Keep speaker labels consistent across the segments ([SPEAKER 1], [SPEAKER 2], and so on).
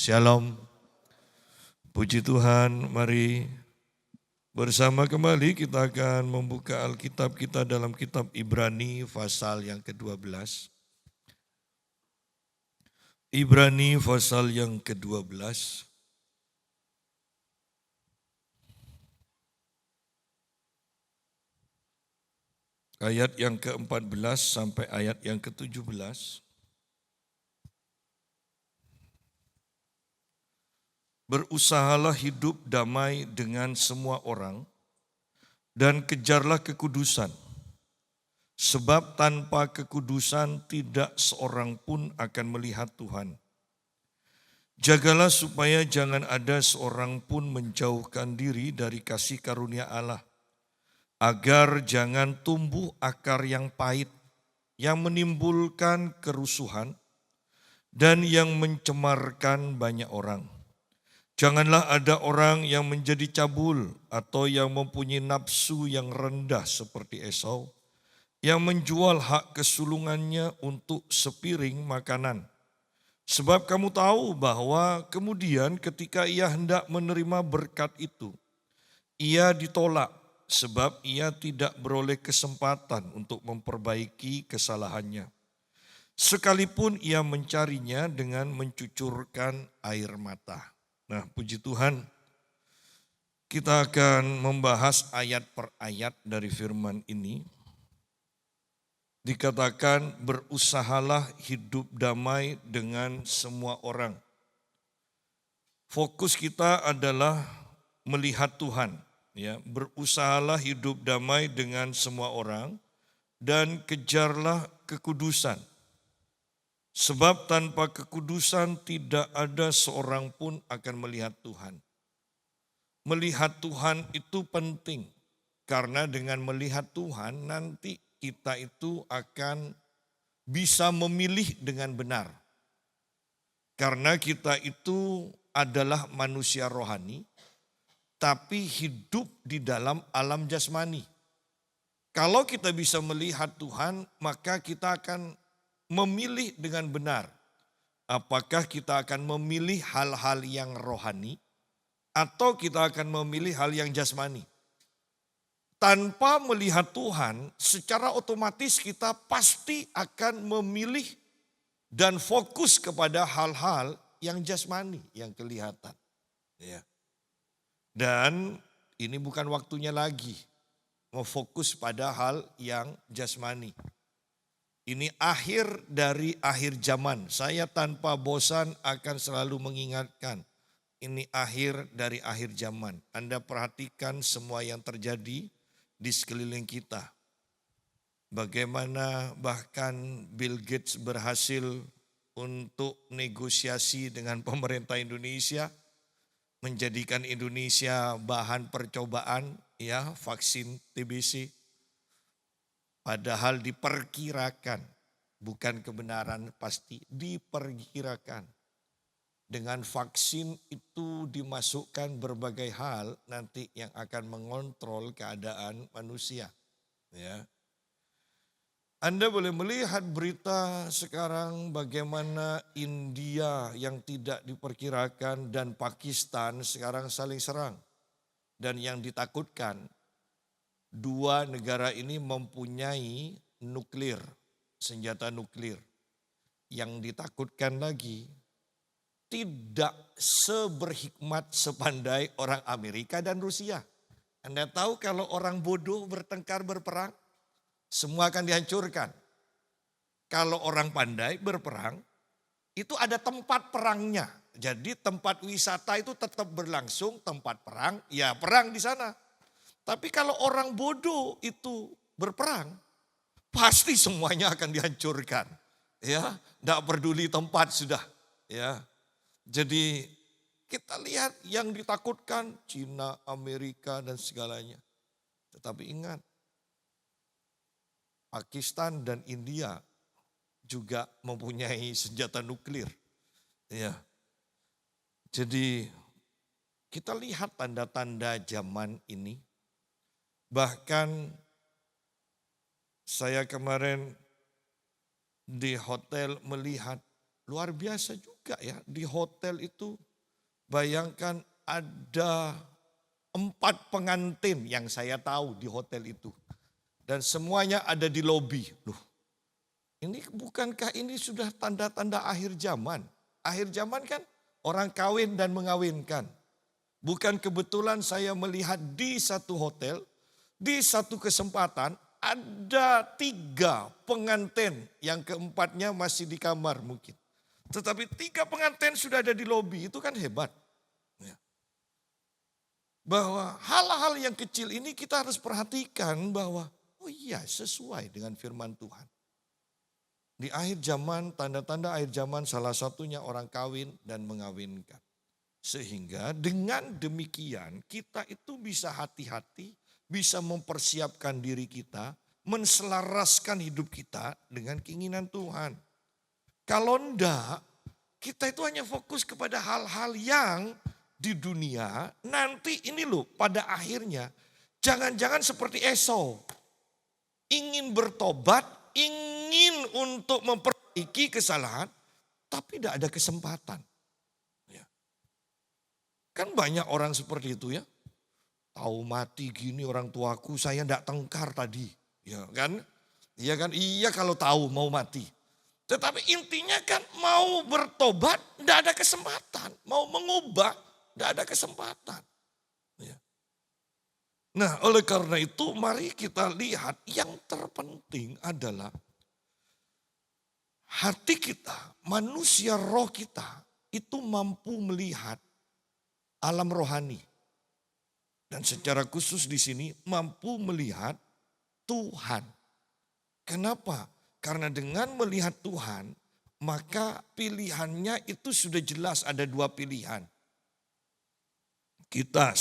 [SPEAKER 1] Shalom, puji Tuhan, mari bersama kembali kita akan membuka Alkitab kita dalam kitab Ibrani pasal yang ke-12. Ibrani pasal yang ke-12. Ayat yang ke-14 sampai ayat yang ke-17. Berusahalah hidup damai dengan semua orang dan kejarlah kekudusan. Sebab tanpa kekudusan tidak seorang pun akan melihat Tuhan. Jagalah supaya jangan ada seorang pun menjauhkan diri dari kasih karunia Allah, agar jangan tumbuh akar yang pahit, yang menimbulkan kerusuhan dan yang mencemarkan banyak orang. Janganlah ada orang yang menjadi cabul atau yang mempunyai nafsu yang rendah seperti Esau, yang menjual hak kesulungannya untuk sepiring makanan. Sebab kamu tahu bahwa kemudian ketika ia hendak menerima berkat itu, ia ditolak sebab ia tidak beroleh kesempatan untuk memperbaiki kesalahannya. Sekalipun ia mencarinya dengan mencucurkan air mata. Nah, puji Tuhan, kita akan membahas ayat per ayat dari firman ini. Dikatakan berusahalah hidup damai dengan semua orang. Fokus kita adalah melihat Tuhan. Ya, berusahalah hidup damai dengan semua orang dan kejarlah kekudusan. Sebab tanpa kekudusan tidak ada seorang pun akan melihat Tuhan. Melihat Tuhan itu penting, karena dengan melihat Tuhan nanti kita itu akan bisa memilih dengan benar. Karena kita itu adalah manusia rohani, tapi hidup di dalam alam jasmani. Kalau kita bisa melihat Tuhan, maka kita akan memilih dengan benar. Apakah kita akan memilih hal-hal yang rohani atau kita akan memilih hal yang jasmani? Tanpa melihat Tuhan, secara otomatis kita pasti akan memilih dan fokus kepada hal-hal yang jasmani, yang kelihatan. Ya. Dan ini bukan waktunya lagi mau fokus pada hal yang jasmani. Ini akhir dari akhir zaman. Saya tanpa bosan akan selalu mengingatkan. Ini akhir dari akhir zaman. Anda perhatikan semua yang terjadi di sekeliling kita. Bagaimana bahkan Bill Gates berhasil untuk negosiasi dengan pemerintah Indonesia. Menjadikan Indonesia bahan percobaan ya vaksin TBC. Padahal diperkirakan, bukan kebenaran pasti, diperkirakan. Dengan vaksin itu dimasukkan berbagai hal nanti yang akan mengontrol keadaan manusia. Ya. Anda boleh melihat berita sekarang bagaimana India yang tidak diperkirakan dan Pakistan sekarang saling serang. Dan yang ditakutkan, dua negara ini mempunyai nuklir, senjata nuklir. Yang ditakutkan lagi, tidak seberhikmat sepandai orang Amerika dan Rusia. Anda tahu kalau orang bodoh bertengkar berperang, semua akan dihancurkan. Kalau orang pandai berperang, itu ada tempat perangnya. Jadi tempat wisata itu tetap berlangsung, tempat perang, ya perang di sana. Tapi kalau orang bodoh itu berperang, pasti semuanya akan dihancurkan. Ya, tidak peduli tempat sudah. Ya, jadi kita lihat yang ditakutkan Cina, Amerika dan segalanya. Tetapi ingat, Pakistan dan India juga mempunyai senjata nuklir. Ya, jadi kita lihat tanda-tanda zaman ini. Bahkan saya kemarin di hotel melihat luar biasa juga ya. Di hotel itu bayangkan ada 4 pengantin yang saya tahu di hotel itu. Dan semuanya ada di lobi. Loh, ini bukankah ini sudah tanda-tanda akhir zaman? Akhir zaman kan orang kawin dan mengawinkan. Bukan kebetulan saya melihat di satu hotel, di satu kesempatan ada 3 pengantin, yang keempatnya masih di kamar mungkin. Tetapi 3 pengantin sudah ada di lobi, itu kan hebat. Ya. Bahwa hal-hal yang kecil ini kita harus perhatikan bahwa oh iya sesuai dengan firman Tuhan. Di akhir zaman, tanda-tanda akhir zaman salah satunya orang kawin dan mengawinkan. Sehingga dengan demikian kita itu bisa hati-hati, bisa mempersiapkan diri kita, menselaraskan hidup kita dengan keinginan Tuhan. Kalau enggak, kita itu hanya fokus kepada hal-hal yang di dunia, nanti ini loh pada akhirnya jangan-jangan seperti Esau. Ingin bertobat, ingin untuk memperbaiki kesalahan, tapi tidak ada kesempatan. Kan banyak orang seperti itu ya. Tahu mati gini orang tuaku, saya tidak tengkar tadi. Ya kan? Iya kan? Iya kalau tahu mau mati. Tetapi intinya kan mau bertobat tidak ada kesempatan. Mau mengubah tidak ada kesempatan. Ya. Nah oleh karena itu mari kita lihat yang terpenting adalah hati kita, manusia roh kita itu mampu melihat alam rohani. Dan secara khusus di sini mampu melihat Tuhan. Kenapa? Karena dengan melihat Tuhan, maka pilihannya itu sudah jelas ada 2 pilihan. Kita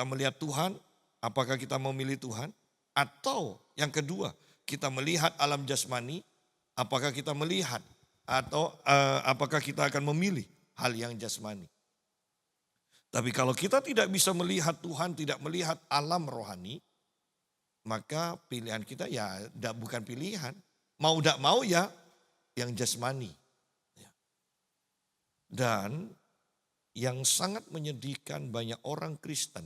[SPEAKER 1] melihat Tuhan, apakah kita memilih Tuhan? Atau yang kedua, kita melihat alam jasmani, apakah kita melihat? Atau apakah kita akan memilih hal yang jasmani? Tapi kalau kita tidak bisa melihat Tuhan, tidak melihat alam rohani, maka pilihan kita ya bukan pilihan. Mau tidak mau ya yang jasmani. Dan yang sangat menyedihkan banyak orang Kristen,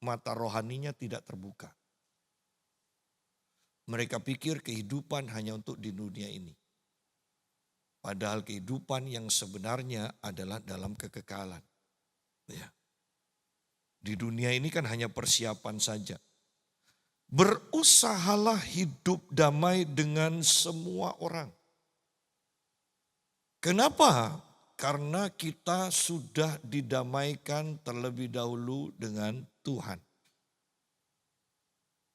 [SPEAKER 1] mata rohaninya tidak terbuka. Mereka pikir kehidupan hanya untuk di dunia ini. Padahal kehidupan yang sebenarnya adalah dalam kekekalan. Ya. Di dunia ini kan hanya persiapan saja. Berusahalah hidup damai dengan semua orang. Kenapa? Karena kita sudah didamaikan terlebih dahulu dengan Tuhan.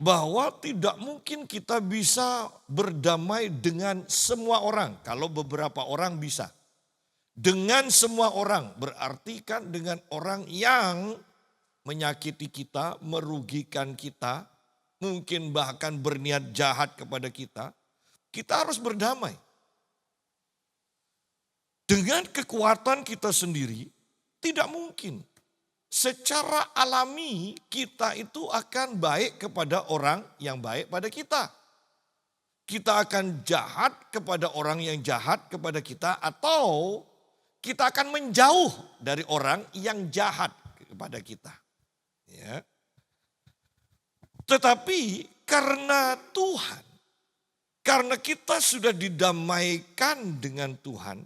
[SPEAKER 1] Bahwa tidak mungkin kita bisa berdamai dengan semua orang. Kalau beberapa orang bisa. Dengan semua orang berarti kan dengan orang yang menyakiti kita, merugikan kita, mungkin bahkan berniat jahat kepada kita harus berdamai. Dengan kekuatan kita sendiri, tidak mungkin. Secara alami kita itu akan baik kepada orang yang baik pada kita. Kita akan jahat kepada orang yang jahat kepada kita atau kita akan menjauh dari orang yang jahat kepada kita. Ya. Tetapi karena Tuhan, karena kita sudah didamaikan dengan Tuhan,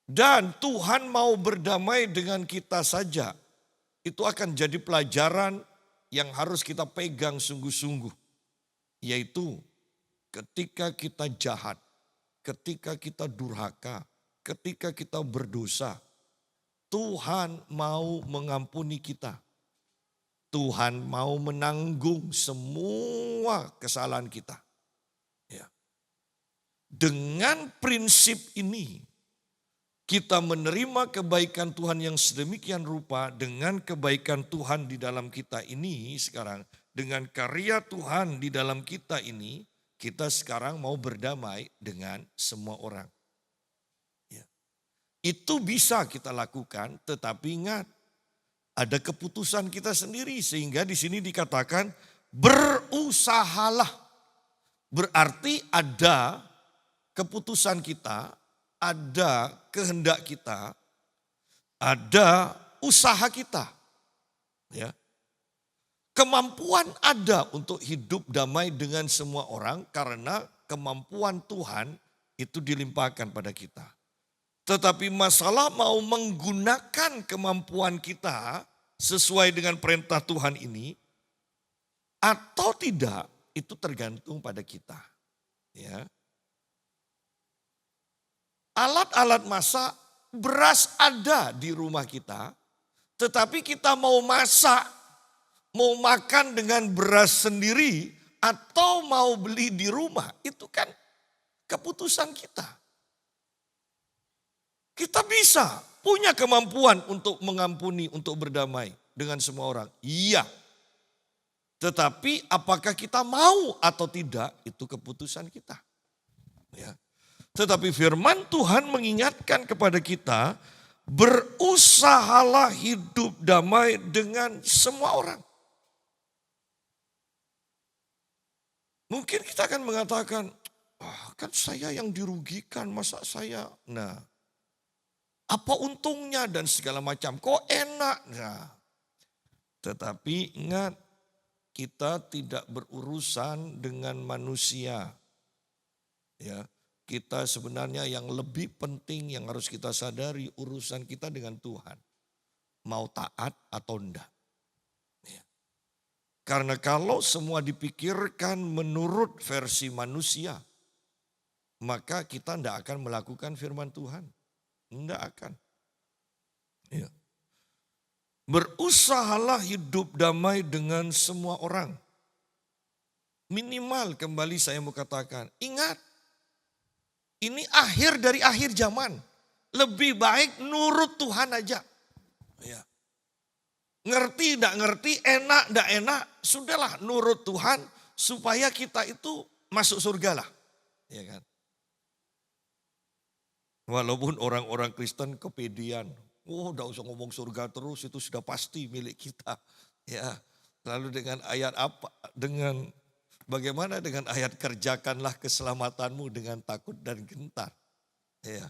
[SPEAKER 1] dan Tuhan mau berdamai dengan kita saja, itu akan jadi pelajaran yang harus kita pegang sungguh-sungguh. Yaitu ketika kita jahat, ketika kita durhaka, ketika kita berdosa, Tuhan mau mengampuni kita. Tuhan mau menanggung semua kesalahan kita. Ya. Dengan prinsip ini, kita menerima kebaikan Tuhan yang sedemikian rupa dengan kebaikan Tuhan di dalam kita ini sekarang. Dengan karya Tuhan di dalam kita ini, kita sekarang mau berdamai dengan semua orang. Ya. Itu bisa kita lakukan, tetapi ingat, ada keputusan kita sendiri sehingga di sini dikatakan berusahalah. Berarti ada keputusan kita ada kehendak kita, ada usaha kita. Ya. Kemampuan ada untuk hidup damai dengan semua orang karena kemampuan Tuhan itu dilimpahkan pada kita. Tetapi masalah mau menggunakan kemampuan kita sesuai dengan perintah Tuhan ini atau tidak, itu tergantung pada kita. Ya. Alat-alat masak, beras ada di rumah kita, tetapi kita mau masak, mau makan dengan beras sendiri atau mau beli di rumah, itu kan keputusan kita. Kita bisa punya kemampuan untuk mengampuni, untuk berdamai dengan semua orang. Iya. Tetapi apakah kita mau atau tidak, itu keputusan kita. Ya. Tetapi firman Tuhan mengingatkan kepada kita, berusahalah hidup damai dengan semua orang. Mungkin kita akan mengatakan, kan saya yang dirugikan, masa saya. Nah, apa untungnya dan segala macam, kok enak. Nah, tetapi ingat, kita tidak berurusan dengan manusia. Ya, kita sebenarnya yang lebih penting yang harus kita sadari, urusan kita dengan Tuhan. Mau taat atau enggak. Ya. Karena kalau semua dipikirkan menurut versi manusia, maka kita enggak akan melakukan firman Tuhan. Enggak akan. Ya. Berusahalah hidup damai dengan semua orang. Minimal kembali saya mau katakan, ingat, ini akhir dari akhir zaman. Lebih baik nurut Tuhan aja. Ya. Ngerti enggak ngerti, enak enggak enak, sudahlah nurut Tuhan supaya kita itu masuk surga lah. Ya kan? Walaupun orang-orang Kristen kepedean. Enggak usah ngomong surga terus, itu sudah pasti milik kita. Ya. Lalu dengan ayat apa? Bagaimana dengan ayat kerjakanlah keselamatanmu dengan takut dan gentar. Ya.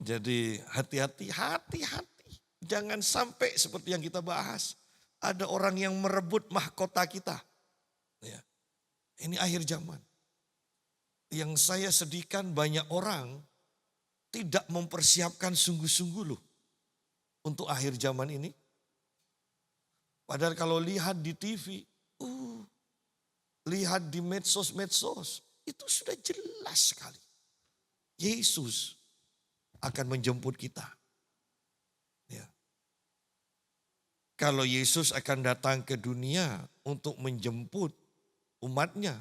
[SPEAKER 1] Jadi hati-hati. Jangan sampai seperti yang kita bahas. Ada orang yang merebut mahkota kita. Ya. Ini akhir zaman. Yang saya sedihkan, banyak orang tidak mempersiapkan sungguh-sungguh loh untuk akhir zaman ini. Padahal kalau lihat di TV, lihat di medsos, itu sudah jelas sekali. Yesus akan menjemput kita. Ya. Kalau Yesus akan datang ke dunia untuk menjemput umatnya,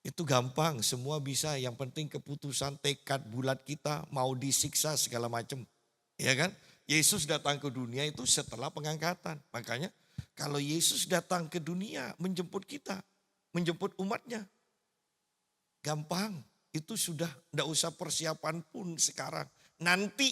[SPEAKER 1] itu gampang, semua bisa. Yang penting keputusan tekad bulat kita mau disiksa segala macam. Ya kan? Yesus datang ke dunia itu setelah pengangkatan. Makanya kalau Yesus datang ke dunia menjemput kita, menjemput umatnya, gampang. Itu sudah tidak usah persiapan pun sekarang. Nanti,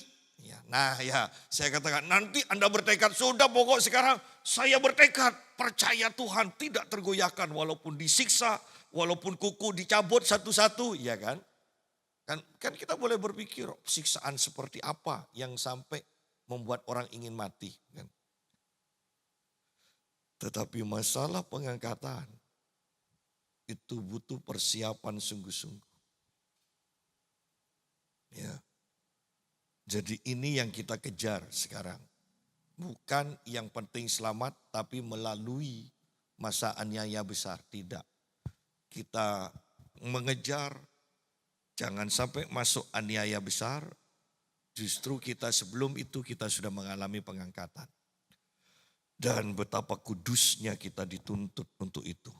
[SPEAKER 1] saya katakan nanti Anda bertekad, sudah pokok sekarang saya bertekad. Percaya Tuhan tidak tergoyahkan walaupun disiksa, walaupun kuku dicabut satu-satu, ya kan? Kan kita boleh berpikir siksaan seperti apa yang sampai membuat orang ingin mati. Kan? Tetapi masalah pengangkatan itu butuh persiapan sungguh-sungguh. Ya. Jadi ini yang kita kejar sekarang. Bukan yang penting selamat, tapi melalui masa aniaya besar. Tidak. Kita mengejar, jangan sampai masuk aniaya besar. Justru kita sebelum itu kita sudah mengalami pengangkatan. Dan betapa kudusnya kita dituntut untuk itu.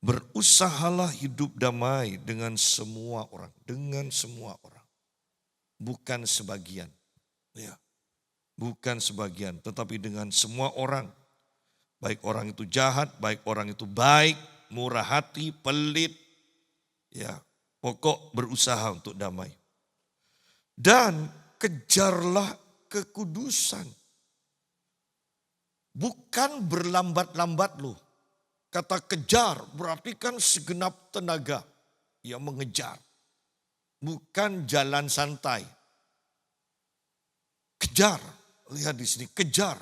[SPEAKER 1] Berusahalah hidup damai dengan semua orang. Dengan semua orang. Bukan sebagian. Ya. Bukan sebagian, tetapi dengan semua orang. Baik orang itu jahat, baik orang itu baik, murah hati, pelit. Ya, pokok berusaha untuk damai. Dan kejarlah kekudusan. Bukan berlambat-lambat loh. Kata kejar berarti kan segenap tenaga. Ya mengejar. bukan jalan santai. Kejar, lihat di sini, kejar.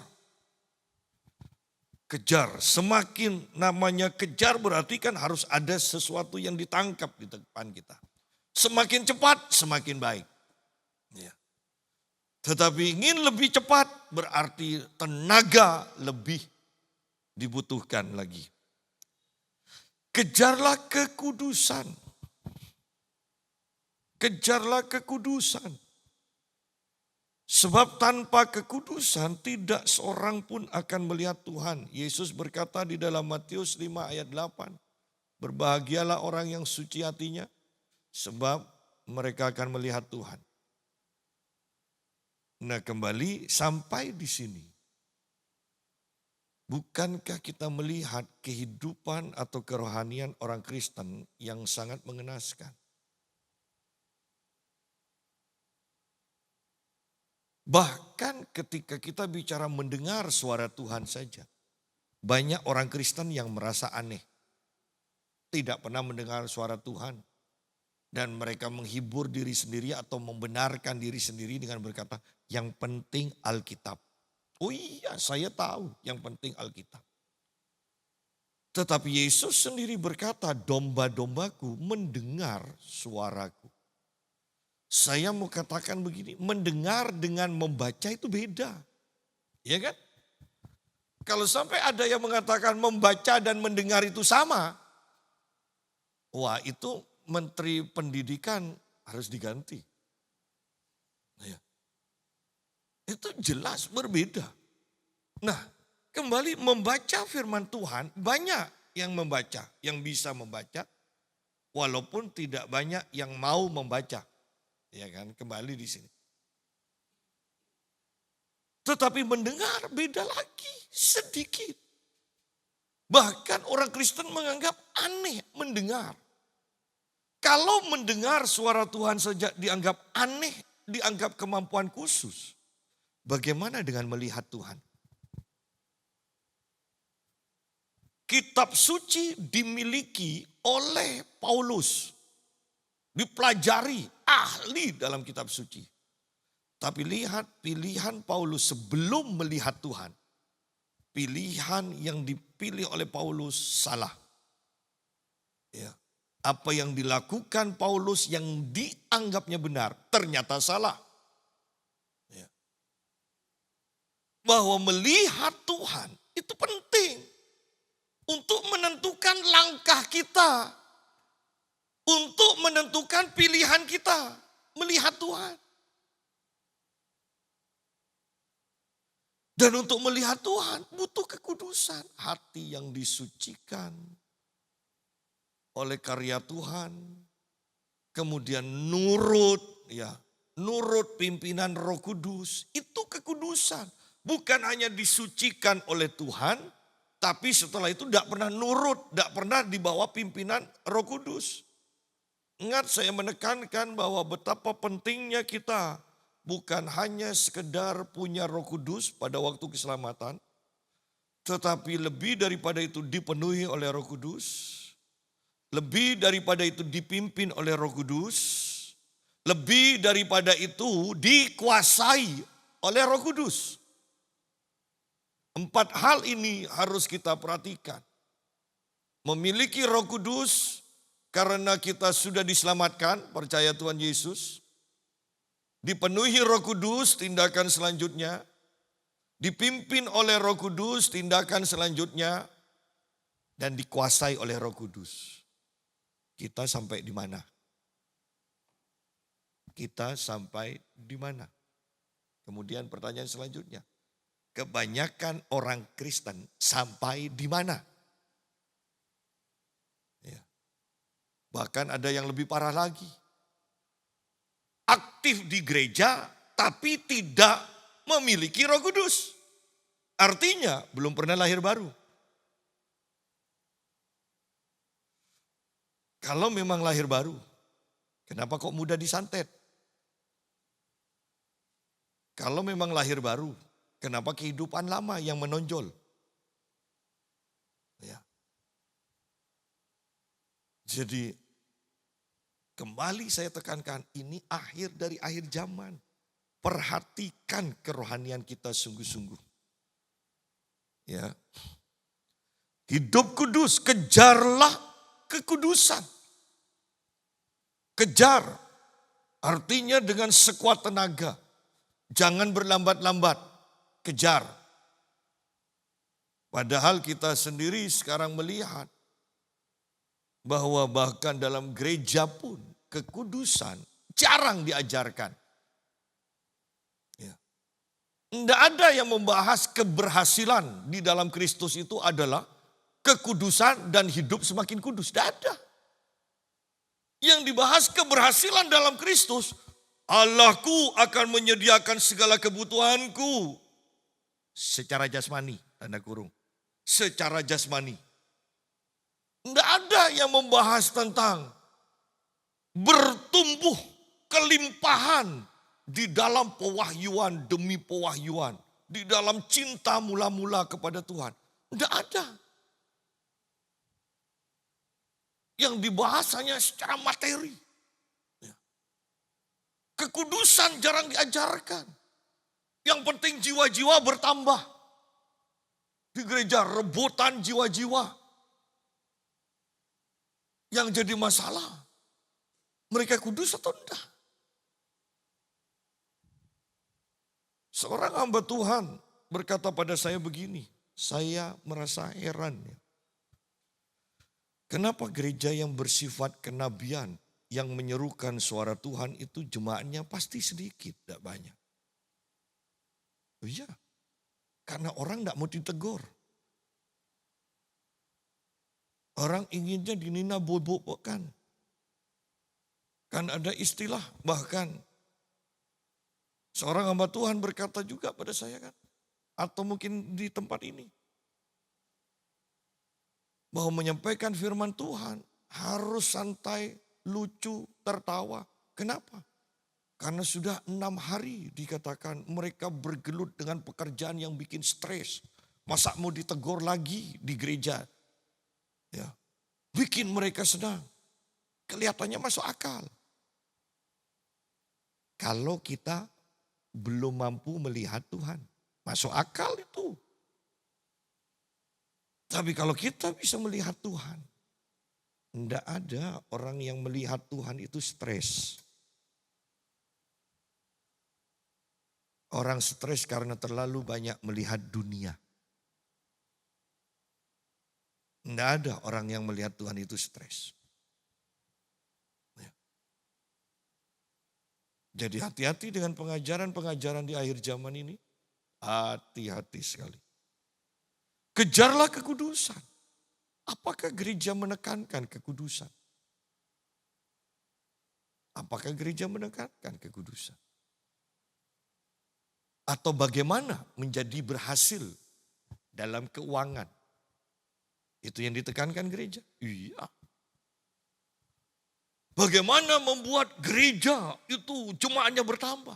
[SPEAKER 1] Kejar, semakin namanya kejar berarti kan harus ada sesuatu yang ditangkap di depan kita. Semakin cepat, semakin baik. Ya. Tetapi ingin lebih cepat berarti tenaga lebih dibutuhkan lagi. Kejarlah kekudusan. Kejarlah kekudusan. Sebab tanpa kekudusan tidak seorang pun akan melihat Tuhan. Yesus berkata di dalam Matius 5 ayat 8. Berbahagialah orang yang suci hatinya, sebab mereka akan melihat Tuhan. Nah, kembali sampai di sini. Bukankah kita melihat kehidupan atau kerohanian orang Kristen yang sangat mengenaskan? Bahkan ketika kita bicara mendengar suara Tuhan saja, banyak orang Kristen yang merasa aneh. Tidak pernah mendengar suara Tuhan. Dan mereka menghibur diri sendiri atau membenarkan diri sendiri dengan berkata, yang penting Alkitab. Oh iya, saya tahu yang penting Alkitab. Tetapi Yesus sendiri berkata, domba-dombaku mendengar suaraku. Saya mau katakan begini, mendengar dengan membaca itu beda. Ya kan? Kalau sampai ada yang mengatakan membaca dan mendengar itu sama, wah itu Menteri Pendidikan harus diganti. Ya. Itu jelas berbeda. Nah, kembali membaca firman Tuhan, banyak yang membaca, yang bisa membaca, walaupun tidak banyak yang mau membaca. Ya kan, kembali di sini. Tetapi mendengar beda lagi, sedikit. Bahkan orang Kristen menganggap aneh mendengar. Kalau mendengar suara Tuhan saja dianggap aneh, dianggap kemampuan khusus. Bagaimana dengan melihat Tuhan? Kitab suci dimiliki oleh Paulus. Dipelajari, ahli dalam kitab suci. Tapi lihat pilihan Paulus sebelum melihat Tuhan. Pilihan yang dipilih oleh Paulus salah. Ya. Apa yang dilakukan Paulus yang dianggapnya benar ternyata salah. Ya. Bahwa melihat Tuhan itu penting untuk menentukan langkah kita. Untuk menentukan pilihan kita melihat Tuhan. Dan untuk melihat Tuhan butuh kekudusan. Hati yang disucikan oleh karya Tuhan, kemudian nurut pimpinan Roh Kudus, itu kekudusan. Bukan hanya disucikan oleh Tuhan, tapi setelah itu tidak pernah nurut, tidak pernah di bawah pimpinan Roh Kudus. Ingat, saya menekankan bahwa betapa pentingnya kita bukan hanya sekedar punya Roh Kudus pada waktu keselamatan, tetapi lebih daripada itu dipenuhi oleh Roh Kudus. Lebih daripada itu dipimpin oleh Roh Kudus. Lebih daripada itu dikuasai oleh Roh Kudus. 4 hal ini harus kita perhatikan. Memiliki Roh Kudus karena kita sudah diselamatkan, percaya Tuhan Yesus. Dipenuhi Roh Kudus, tindakan selanjutnya. Dipimpin oleh Roh Kudus, tindakan selanjutnya. Dan dikuasai oleh Roh Kudus. Kita sampai di mana? Kita sampai di mana? Kemudian pertanyaan selanjutnya. Kebanyakan orang Kristen sampai di mana? Ya. Bahkan ada yang lebih parah lagi. Aktif di gereja tapi tidak memiliki Roh Kudus. Artinya belum pernah lahir baru. Kalau memang lahir baru, kenapa kok mudah disantet? Kalau memang lahir baru, kenapa kehidupan lama yang menonjol? Ya. Jadi Kembali saya tekankan, ini akhir dari akhir zaman. Perhatikan kerohanian kita sungguh-sungguh. Ya. Hidup kudus, kejarlah kekudusan. Kejar, artinya dengan sekuat tenaga. Jangan berlambat-lambat, kejar. Padahal kita sendiri sekarang melihat bahwa bahkan dalam gereja pun kekudusan jarang diajarkan. Ya. Tidak ada yang membahas keberhasilan di dalam Kristus itu adalah kekudusan dan hidup semakin kudus. Tidak ada. Yang dibahas keberhasilan dalam Kristus, Allahku akan menyediakan segala kebutuhanku secara jasmani, tanda kurung. Secara jasmani. Tidak ada yang membahas tentang bertumbuh kelimpahan di dalam pewahyuan demi pewahyuan. Di dalam cinta mula-mula kepada Tuhan. Tidak ada. Yang dibahas hanya secara materi. Kekudusan jarang diajarkan. Yang penting jiwa-jiwa bertambah. Di gereja rebutan jiwa-jiwa. Yang jadi masalah, mereka kudus atau tidak? Seorang hamba Tuhan berkata pada saya begini, saya merasa heran. Kenapa gereja yang bersifat kenabian, yang menyerukan suara Tuhan itu jemaatnya pasti sedikit, tidak banyak. Oh iya, karena orang tidak mau ditegur. Orang inginnya dinina bobok-bobokan. Kan ada istilah bahkan seorang hamba Tuhan berkata juga pada saya kan. Atau mungkin di tempat ini. Bahwa menyampaikan firman Tuhan harus santai, lucu, tertawa. Kenapa? Karena sudah 6 hari dikatakan mereka bergelut dengan pekerjaan yang bikin stres. Masa mau ditegur lagi di gereja? Ya, bikin mereka senang. Kelihatannya masuk akal. Kalau kita belum mampu melihat Tuhan, masuk akal itu. Tapi kalau kita bisa melihat Tuhan, tidak ada orang yang melihat Tuhan itu stres. Orang stres karena terlalu banyak melihat dunia. Tidak ada orang yang melihat Tuhan itu stres. Ya. Jadi hati-hati dengan pengajaran-pengajaran di akhir zaman ini. Hati-hati sekali. Kejarlah kekudusan. Apakah gereja menekankan kekudusan? Apakah gereja menekankan kekudusan? Atau bagaimana menjadi berhasil dalam keuangan? Itu yang ditekankan gereja. Iya. Bagaimana membuat gereja itu jemaatnya bertambah?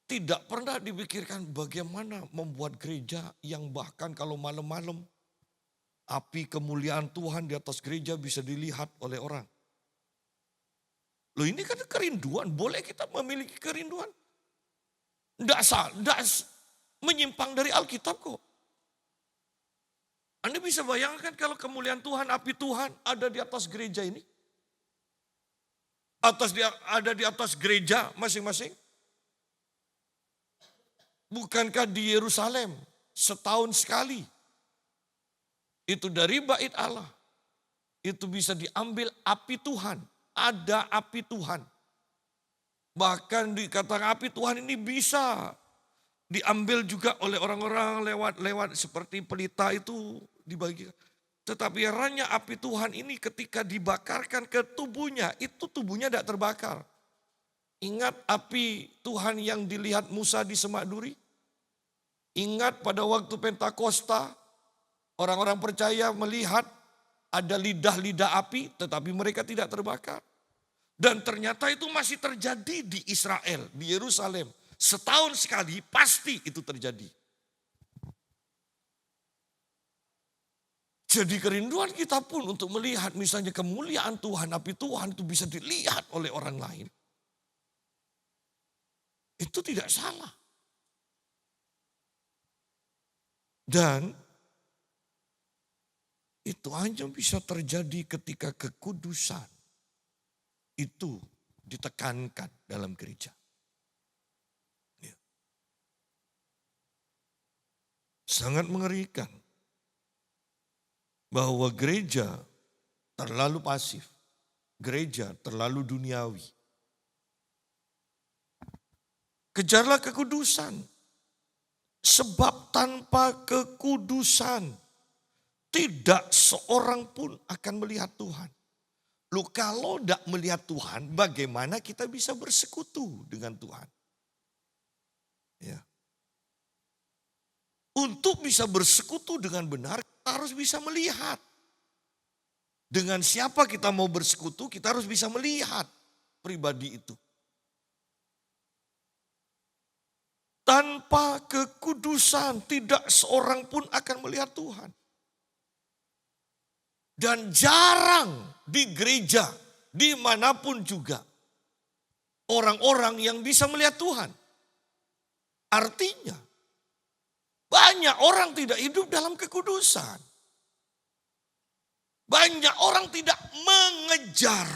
[SPEAKER 1] Tidak pernah dipikirkan bagaimana membuat gereja yang bahkan kalau malam-malam api kemuliaan Tuhan di atas gereja bisa dilihat oleh orang. Loh ini kan kerinduan, boleh kita memiliki kerinduan. Tidak menyimpang dari Alkitab kok. Anda bisa bayangkan kalau kemuliaan Tuhan, api Tuhan ada di atas gereja ini? Ada di atas gereja masing-masing? Bukankah di Yerusalem setahun sekali? Itu dari bait Allah. Itu bisa diambil api Tuhan. Ada api Tuhan. Bahkan dikatakan api Tuhan ini bisa diambil juga oleh orang-orang lewat seperti pelita itu dibagikan. Tetapi herannya api Tuhan ini ketika dibakarkan ke tubuhnya, itu tubuhnya tidak terbakar. Ingat api Tuhan yang dilihat Musa di Semak Duri? Ingat pada waktu Pentakosta, orang-orang percaya melihat ada lidah-lidah api tetapi mereka tidak terbakar. Dan ternyata itu masih terjadi di Israel, di Yerusalem. Setahun sekali pasti itu terjadi. Jadi kerinduan kita pun untuk melihat misalnya kemuliaan Tuhan, api Tuhan itu bisa dilihat oleh orang lain. Itu tidak salah. Dan itu hanya bisa terjadi ketika kekudusan itu ditekankan dalam gereja. Ya. Sangat mengerikan bahwa gereja terlalu pasif, gereja terlalu duniawi. Kejarlah kekudusan, sebab tanpa kekudusan tidak seorang pun akan melihat Tuhan. Loh, kalau tidak melihat Tuhan, bagaimana kita bisa bersekutu dengan Tuhan? Ya. Untuk bisa bersekutu dengan benar, kita harus bisa melihat. Dengan siapa kita mau bersekutu, kita harus bisa melihat pribadi itu. Tanpa kekudusan, tidak seorang pun akan melihat Tuhan. Dan jarang di gereja, dimanapun juga, orang-orang yang bisa melihat Tuhan. Artinya, banyak orang tidak hidup dalam kekudusan. Banyak orang tidak mengejar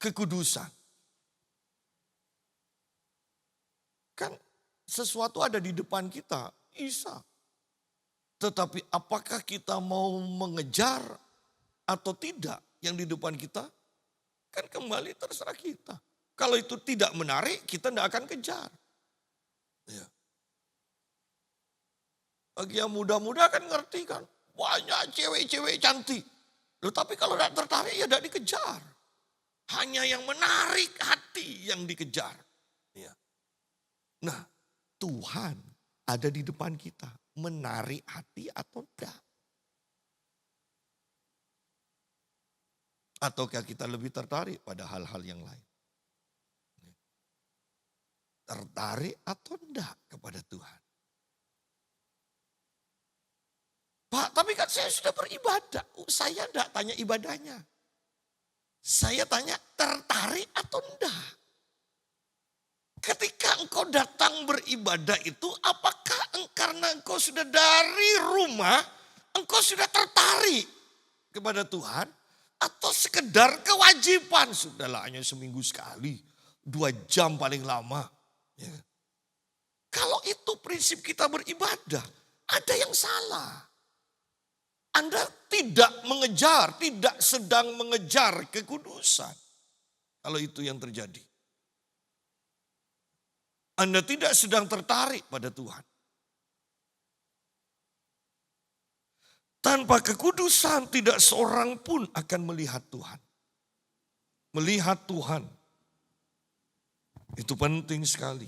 [SPEAKER 1] kekudusan. Kan sesuatu ada di depan kita, bisa. Tetapi apakah kita mau mengejar atau tidak yang di depan kita? Kan kembali terserah kita. Kalau itu tidak menarik, kita tidak akan kejar. Ya. Bagi yang muda-muda kan ngerti kan. Banyak cewek-cewek cantik. Loh, tapi kalau tidak tertarik ya tidak dikejar. Hanya yang menarik hati yang dikejar. Ya. Nah, Tuhan ada di depan kita. Menarik hati atau tidak. Ataukah kita lebih tertarik pada hal-hal yang lain? Tertarik atau tidak kepada Tuhan? Pak, tapi kan saya sudah beribadah. Saya tidak tanya ibadahnya. Saya tanya tertarik atau tidak. Ketika engkau datang beribadah itu, apakah karena engkau sudah dari rumah, engkau sudah tertarik kepada Tuhan? Atau sekedar kewajiban, sudahlah hanya seminggu sekali, 2 jam paling lama. Ya. Kalau itu prinsip kita beribadah, ada yang salah. Anda tidak mengejar, tidak sedang mengejar kekudusan. Kalau itu yang terjadi. Anda tidak sedang tertarik pada Tuhan. Tanpa kekudusan tidak seorang pun akan melihat Tuhan. Melihat Tuhan. Itu penting sekali.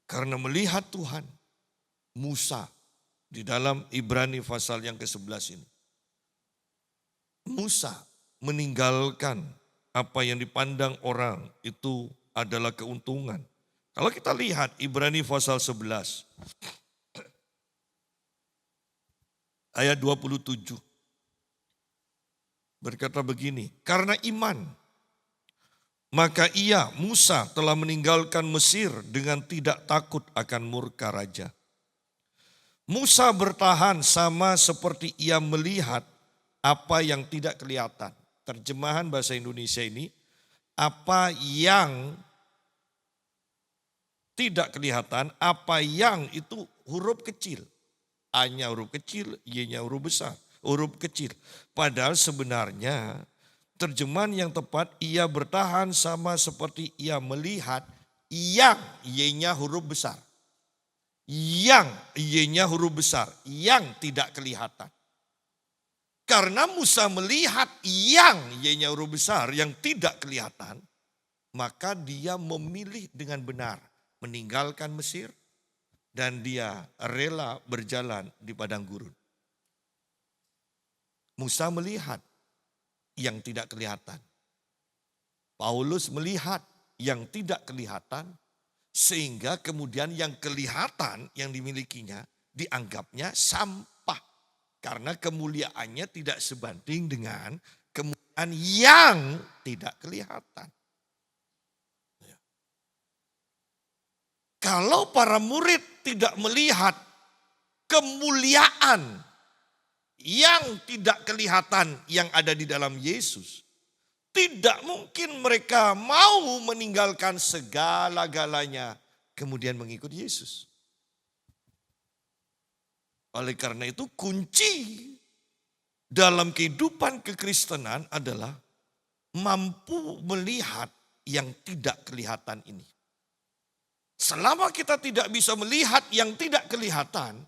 [SPEAKER 1] Karena melihat Tuhan, Musa di dalam Ibrani pasal yang ke-11 ini. Musa meninggalkan apa yang dipandang orang itu adalah keuntungan. Kalau kita lihat Ibrani pasal 11 ayat 27 berkata begini, karena iman maka ia Musa telah meninggalkan Mesir dengan tidak takut akan murka raja. Musa bertahan sama seperti ia melihat apa yang tidak kelihatan. Terjemahan bahasa Indonesia ini, apa yang tidak kelihatan, apa yang itu huruf kecil. A-nya huruf kecil, Y-nya huruf besar, huruf kecil. Padahal sebenarnya terjemahan yang tepat, ia bertahan sama seperti ia melihat yang Y-nya huruf besar. Yang Y-nya huruf besar, yang tidak kelihatan. Karena Musa melihat yang Y-nya huruf besar, yang tidak kelihatan, maka dia memilih dengan benar meninggalkan Mesir dan dia rela berjalan di padang gurun. Musa melihat yang tidak kelihatan. Paulus melihat yang tidak kelihatan, sehingga kemudian yang kelihatan yang dimilikinya dianggapnya sampah. Karena kemuliaannya tidak sebanding dengan kemuliaan yang tidak kelihatan. Kalau para murid tidak melihat kemuliaan yang tidak kelihatan yang ada di dalam Yesus, tidak mungkin mereka mau meninggalkan segala-galanya kemudian mengikut Yesus. Oleh karena itu kunci dalam kehidupan kekristenan adalah mampu melihat yang tidak kelihatan ini. Selama kita tidak bisa melihat yang tidak kelihatan,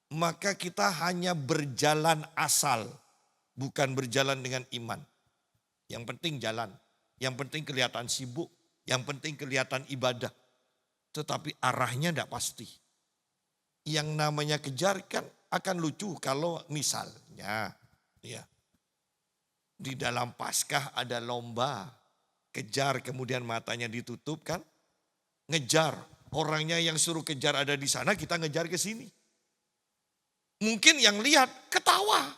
[SPEAKER 1] maka kita hanya berjalan asal, bukan berjalan dengan iman. Yang penting jalan, yang penting kelihatan sibuk, yang penting kelihatan ibadah. Tetapi arahnya tidak pasti. Yang namanya kejar kan akan lucu kalau misalnya ya, di dalam Paskah ada lomba, kejar kemudian matanya ditutup kan, ngejar. Orangnya yang suruh kejar ada di sana, kita ngejar ke sini. Mungkin yang lihat ketawa.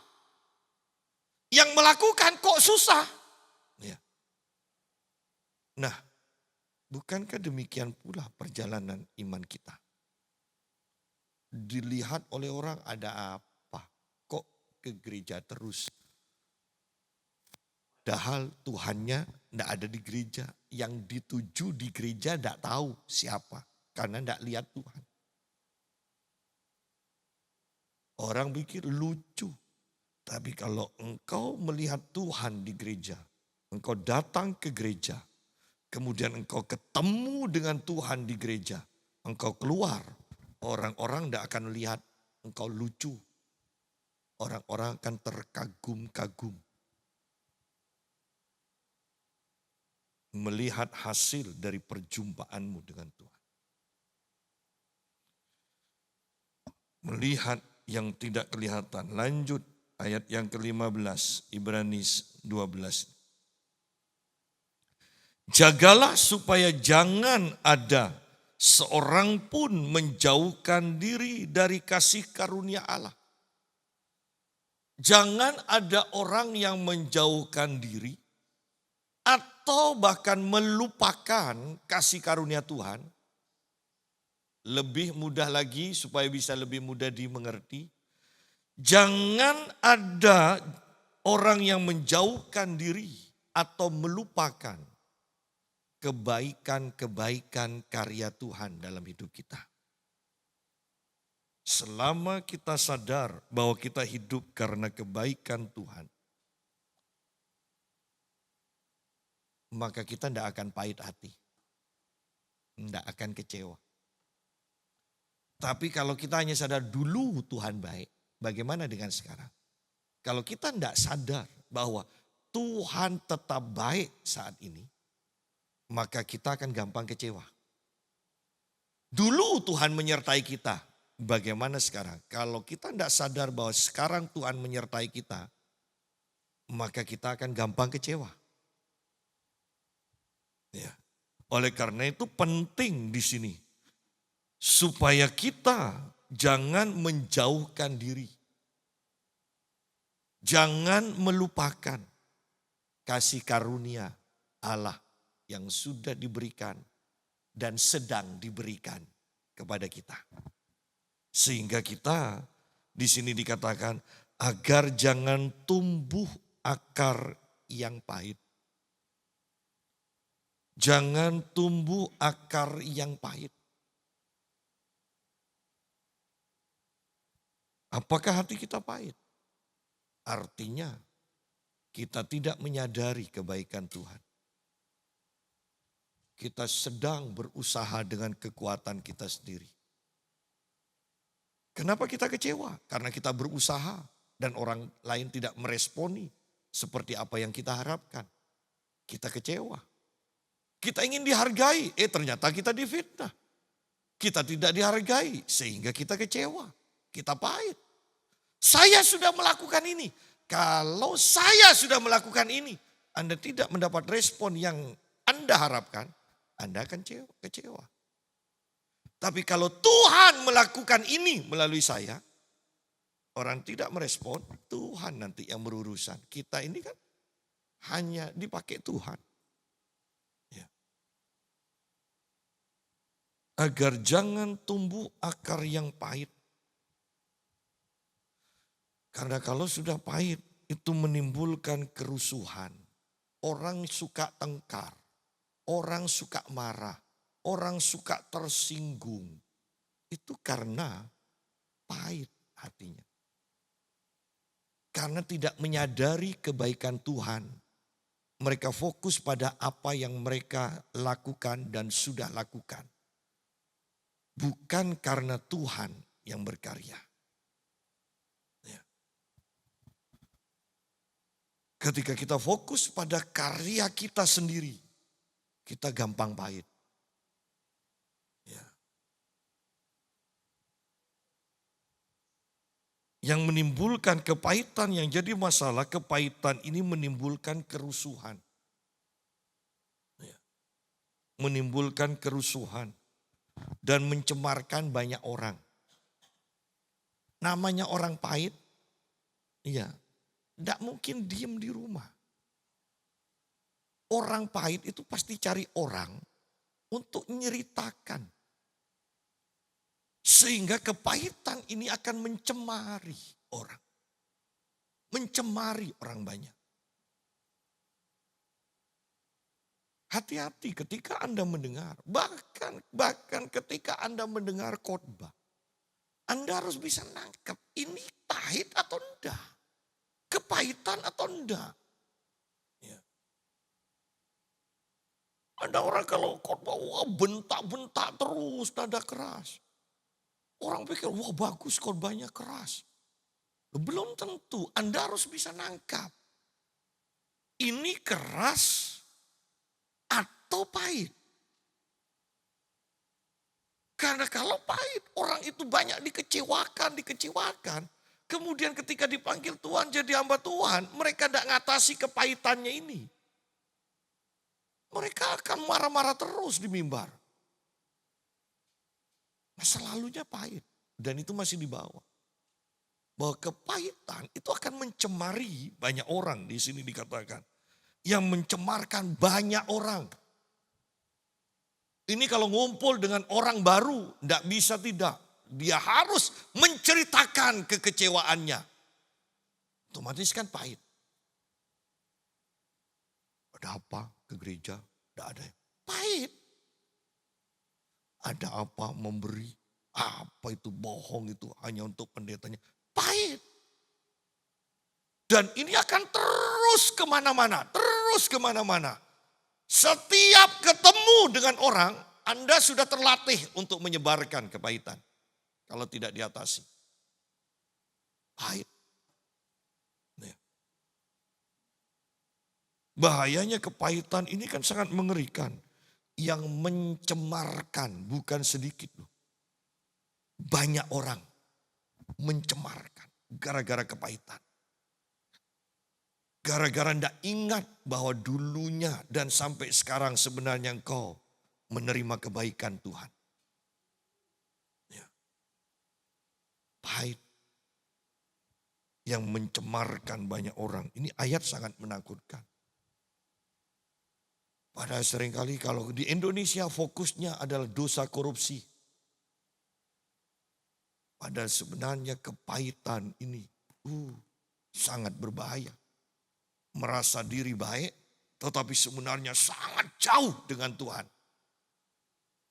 [SPEAKER 1] Yang melakukan kok susah. Ya. Nah, bukankah demikian pula perjalanan iman kita? Dilihat oleh orang ada apa? Kok ke gereja terus? Padahal Tuhannya tidak ada di gereja. Yang dituju di gereja tidak tahu siapa. Karena tidak lihat Tuhan. Orang pikir lucu. Tapi kalau engkau melihat Tuhan di gereja. Engkau datang ke gereja. Kemudian engkau ketemu dengan Tuhan di gereja. Engkau keluar. Orang-orang tidak akan lihat engkau lucu. Orang-orang akan terkagum-kagum. Melihat hasil dari perjumpaanmu dengan Tuhan. Melihat yang tidak kelihatan. Lanjut ayat yang ke-15, Ibrani 12. Jagalah supaya jangan ada seorang pun menjauhkan diri dari kasih karunia Allah. Jangan ada orang yang menjauhkan diri atau bahkan melupakan kasih karunia Tuhan. Lebih mudah lagi supaya bisa lebih mudah dimengerti. Jangan ada orang yang menjauhkan diri atau melupakan kebaikan-kebaikan karya Tuhan dalam hidup kita. Selama kita sadar bahwa kita hidup karena kebaikan Tuhan, maka kita tidak akan pahit hati. Tidak akan kecewa. Tapi kalau kita hanya sadar dulu Tuhan baik, bagaimana dengan sekarang? Kalau kita tidak sadar bahwa Tuhan tetap baik saat ini, maka kita akan gampang kecewa. Dulu Tuhan menyertai kita, bagaimana sekarang? Kalau kita tidak sadar bahwa sekarang Tuhan menyertai kita, maka kita akan gampang kecewa. Ya. Oleh karena itu penting di sini. Supaya kita jangan menjauhkan diri. Jangan melupakan kasih karunia Allah yang sudah diberikan dan sedang diberikan kepada kita. Sehingga kita di sini dikatakan agar jangan tumbuh akar yang pahit. Jangan tumbuh akar yang pahit. Apakah hati kita pahit? Artinya kita tidak menyadari kebaikan Tuhan. Kita sedang berusaha dengan kekuatan kita sendiri. Kenapa kita kecewa? Karena kita berusaha dan orang lain tidak meresponi seperti apa yang kita harapkan. Kita kecewa. Kita ingin dihargai, ternyata kita difitnah. Kita tidak dihargai sehingga kita kecewa. Kita pahit. Saya sudah melakukan ini. Kalau saya sudah melakukan ini, Anda tidak mendapat respon yang Anda harapkan, Anda akan kecewa. Tapi kalau Tuhan melakukan ini melalui saya, orang tidak merespon, Tuhan nanti yang berurusan. Kita ini kan hanya dipakai Tuhan. Ya. Agar jangan tumbuh akar yang pahit. Karena kalau sudah pahit, itu menimbulkan kerusuhan. Orang suka tengkar, orang suka marah, orang suka tersinggung. Itu karena pahit hatinya. Karena tidak menyadari kebaikan Tuhan. Mereka fokus pada apa yang mereka lakukan dan sudah lakukan. Bukan karena Tuhan yang berkarya. Ya. Ketika kita fokus pada karya kita sendiri, kita gampang pahit. Ya. Yang menimbulkan kepahitan, yang jadi masalah, kepahitan ini menimbulkan kerusuhan. Ya. Menimbulkan kerusuhan dan mencemarkan banyak orang. Namanya orang pahit, iya, tidak mungkin diem di rumah. Orang pahit itu pasti cari orang untuk nyeritakan. Sehingga kepahitan ini akan mencemari orang. Mencemari orang banyak. Hati-hati ketika Anda mendengar, bahkan ketika Anda mendengar khotbah. Anda harus bisa nangkep ini pahit atau enggak. Kepahitan atau enggak. Ya. Ada orang kalau khotbah, wah bentak-bentak terus, nada keras. Orang pikir, wah bagus khotbahnya keras. Belum tentu, Anda harus bisa nangkap. Ini keras atau pahit. Karena kalau pahit, orang itu banyak dikecewakan. Kemudian ketika dipanggil Tuhan jadi hamba Tuhan, mereka tidak ngatasi kepahitannya ini. Mereka akan marah-marah terus di mimbar. Masa lalunya pahit dan itu masih dibawa. Bahwa kepahitan itu akan mencemari banyak orang, di sini dikatakan. Yang mencemarkan banyak orang. Ini kalau ngumpul dengan orang baru, tidak bisa tidak. Dia harus menceritakan kekecewaannya. Otomatis kan pahit. Ada apa ke gereja? Tidak ada. Pahit. Ada apa memberi? Apa itu bohong itu hanya untuk pendetanya? Pahit. Dan ini akan terus kemana-mana. Terus kemana-mana. Setiap ketemu dengan orang, Anda sudah terlatih untuk menyebarkan kepahitan. Kalau tidak diatasi. Pahit. Bahayanya kepahitan ini kan sangat mengerikan. Yang mencemarkan, bukan sedikit loh. Banyak orang mencemarkan gara-gara kepahitan. Gara-gara tidak ingat bahwa dulunya dan sampai sekarang sebenarnya engkau menerima kebaikan Tuhan. Ya. Pahit. Yang mencemarkan banyak orang. Ini ayat sangat menakutkan. Padahal seringkali kalau di Indonesia fokusnya adalah dosa korupsi. Padahal sebenarnya kepahitan ini sangat berbahaya. Merasa diri baik tetapi sebenarnya sangat jauh dengan Tuhan.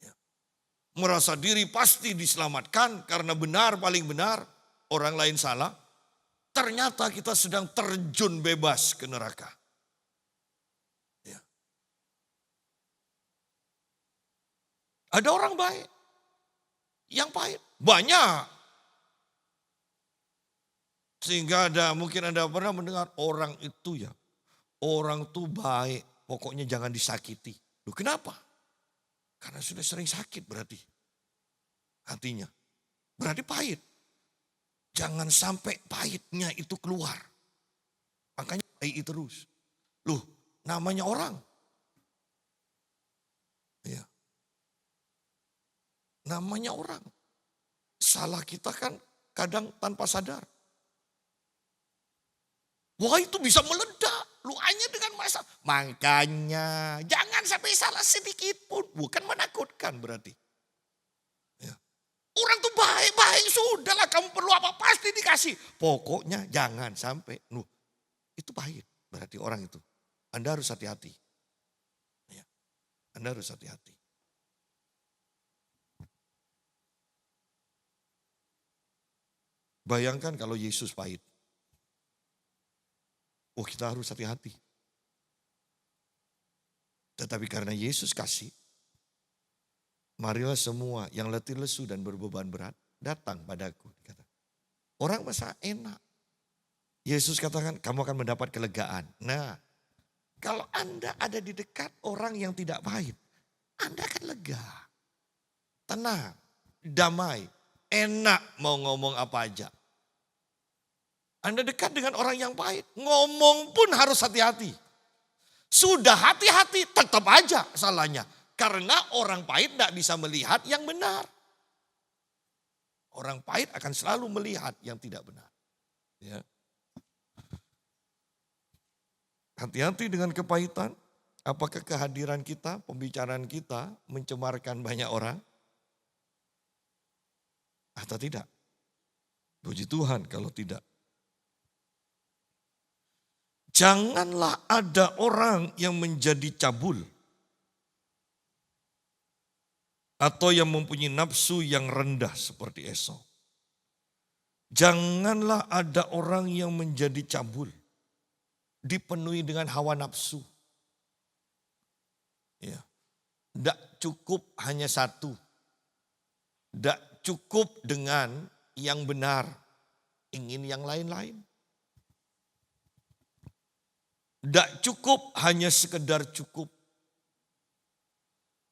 [SPEAKER 1] Ya. Merasa diri pasti diselamatkan karena benar paling benar, orang lain salah. Ternyata kita sedang terjun bebas ke neraka. Ada orang baik yang pahit. Banyak. Sehingga mungkin Anda pernah mendengar orang itu ya. Orang itu baik. Pokoknya jangan disakiti. Loh kenapa? Karena sudah sering sakit berarti. Hatinya. Berarti pahit. Jangan sampai pahitnya itu keluar. Makanya baik terus. Loh namanya orang. Ya. Namanya orang. Salah kita kan kadang tanpa sadar. Wah itu bisa meledak. Lu hanya dengan masa. Makanya jangan sampai salah sedikit pun. Bukan menakutkan berarti. Ya. Orang tuh baik-baik. Sudahlah kamu perlu apa pasti dikasih. Pokoknya jangan sampai. Itu pahit berarti orang itu. Anda harus hati-hati. Ya. Anda harus hati-hati. Bayangkan kalau Yesus pahit. Oh kita harus hati-hati. Tetapi karena Yesus kasih, marilah semua yang letih lesu dan berbeban berat datang padaku. Orang masa enak. Yesus katakan kamu akan mendapat kelegaan. Nah kalau Anda ada di dekat orang yang tidak pahit, Anda akan lega. Tenang, damai, enak mau ngomong apa aja. Anda dekat dengan orang yang pahit, ngomong pun harus hati-hati. Sudah hati-hati, tetap aja salahnya. Karena orang pahit tidak bisa melihat yang benar. Orang pahit akan selalu melihat yang tidak benar. Ya. Hati-hati dengan kepahitan. Apakah kehadiran kita, pembicaraan kita mencemarkan banyak orang? Atau tidak? Puji Tuhan kalau tidak. Janganlah ada orang yang menjadi cabul. Atau yang mempunyai nafsu yang rendah seperti Esau. Janganlah ada orang yang menjadi cabul. Dipenuhi dengan hawa nafsu. Ya. Tidak cukup hanya satu. Tidak cukup dengan yang benar. Ingin yang lain-lain. Tidak cukup hanya sekedar cukup.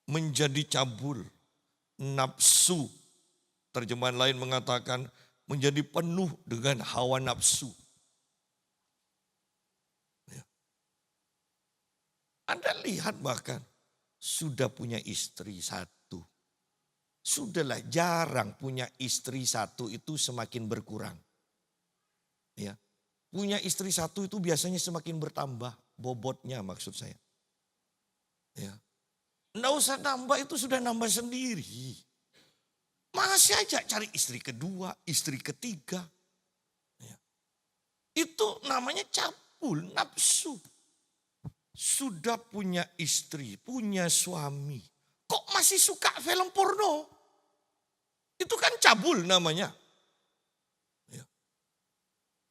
[SPEAKER 1] Menjadi cabul, nafsu. Terjemahan lain mengatakan menjadi penuh dengan hawa nafsu. Ya. Anda lihat bahkan sudah punya istri satu. Sudahlah jarang punya istri satu itu semakin berkurang. Ya. Punya istri satu itu biasanya semakin bertambah bobotnya maksud saya. Ya. Nggak usah nambah itu sudah nambah sendiri. Masih aja cari istri kedua, istri ketiga. Ya. Itu namanya cabul, nafsu. Sudah punya istri, punya suami. Kok masih suka film porno? Itu kan cabul namanya.